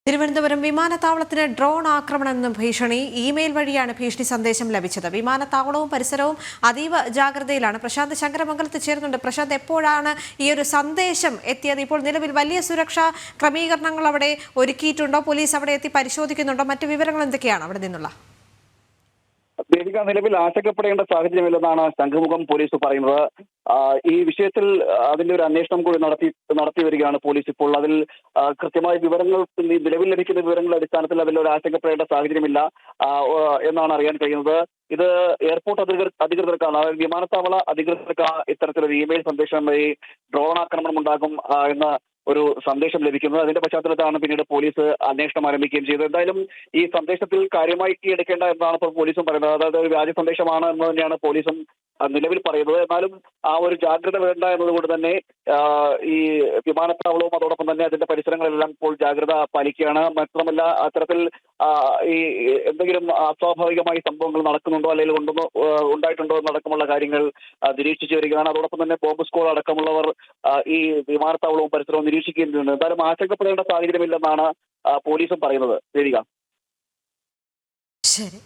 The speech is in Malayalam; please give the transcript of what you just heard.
തിരുവനന്തപുരം വിമാനത്താവളത്തിന് ഡ്രോൺ ആക്രമണമെന്ന ഭീഷണി ഇമെയിൽ വഴിയാണ് ഭീഷണി സന്ദേശം ലഭിച്ചത്. വിമാനത്താവളവും പരിസരവും അതീവ ജാഗ്രതയിലാണ്. പ്രശാന്ത് ശങ്കരമംഗലത്ത് ചേരുന്നുണ്ട്. പ്രശാന്ത്, എപ്പോഴാണ് ഈ ഒരു സന്ദേശം എത്തിയത്? ഇപ്പോൾ നിലവിൽ വലിയ സുരക്ഷാ ക്രമീകരണങ്ങൾ അവിടെ ഒരുക്കിയിട്ടുണ്ടോ? പോലീസ് അവിടെ എത്തി പരിശോധിക്കുന്നുണ്ടോ? മറ്റു വിവരങ്ങൾ എന്തൊക്കെയാണ് അവിടെ നിന്നുള്ള? ദേവിക, നിലവിൽ ആശങ്കപ്പെടേണ്ട സാഹചര്യമില്ലെന്നാണ് ശംഖുമുഖം പോലീസ് പറയുന്നത്. ഈ വിഷയത്തിൽ അതിന്റെ ഒരു അന്വേഷണം കൂടി നടത്തി വരികയാണ് പോലീസ് ഇപ്പോൾ. അതിൽ കൃത്യമായ വിവരങ്ങൾ, നിലവിൽ ലഭിക്കുന്ന വിവരങ്ങളുടെ അടിസ്ഥാനത്തിൽ അതിൽ ഒരു ആശങ്കപ്പെടേണ്ട സാഹചര്യമില്ല എന്നാണ് അറിയാൻ കഴിയുന്നത്. ഇത് എയർപോർട്ട് അധികൃതർക്കാണ്, വിമാനത്താവള അധികൃതർക്ക് ഇത്തരത്തിലൊരു ഇമെയിൽ സന്ദേശം വഴി ഡ്രോൺ ആക്രമണം ഉണ്ടാകും എന്ന ഒരു സന്ദേശം ലഭിക്കുന്നത്. അതിന്റെ പശ്ചാത്തലത്തിലാണ് പിന്നീട് പോലീസ് അന്വേഷണം ആരംഭിക്കുകയും ചെയ്തത്. എന്തായാലും ഈ സന്ദേശത്തിൽ കാര്യമായി എടുക്കേണ്ട എന്നാണ് ഇപ്പോൾ പോലീസും പറയുന്നത്. അതായത് ഒരു വ്യാജ സന്ദേശമാണ് എന്ന് തന്നെയാണ് പോലീസും നിലവിൽ പറയുന്നത്. എന്നാലും ആ ഒരു ജാഗ്രത വേണ്ട എന്നതുകൊണ്ട് തന്നെ ഈ വിമാനത്താവളവും അതോടൊപ്പം തന്നെ അതിന്റെ പരിസരങ്ങളെല്ലാം ഇപ്പോൾ ജാഗ്രത പാലിക്കുകയാണ്. മാത്രമല്ല, അത്തരത്തിൽ ഈ എന്തെങ്കിലും അസ്വാഭാവികമായി സംഭവങ്ങൾ നടക്കുന്നുണ്ടോ അല്ലെങ്കിൽ ഉണ്ടായിട്ടുണ്ടോ എന്നടക്കമുള്ള കാര്യങ്ങൾ നിരീക്ഷിച്ചു വരികയാണ്. അതോടൊപ്പം തന്നെ ബോംബ് സ്ക്വാഡ് അടക്കമുള്ളവർ ഈ വിമാനത്താവളവും പരിസരവും നിരീക്ഷിക്കുകയും ചെയ്യുന്നുണ്ട്. എന്തായാലും ആശങ്കപ്പെടേണ്ട സാഹചര്യമില്ലെന്നാണ് പോലീസും പറയുന്നത്. ദേവിക. ശരി.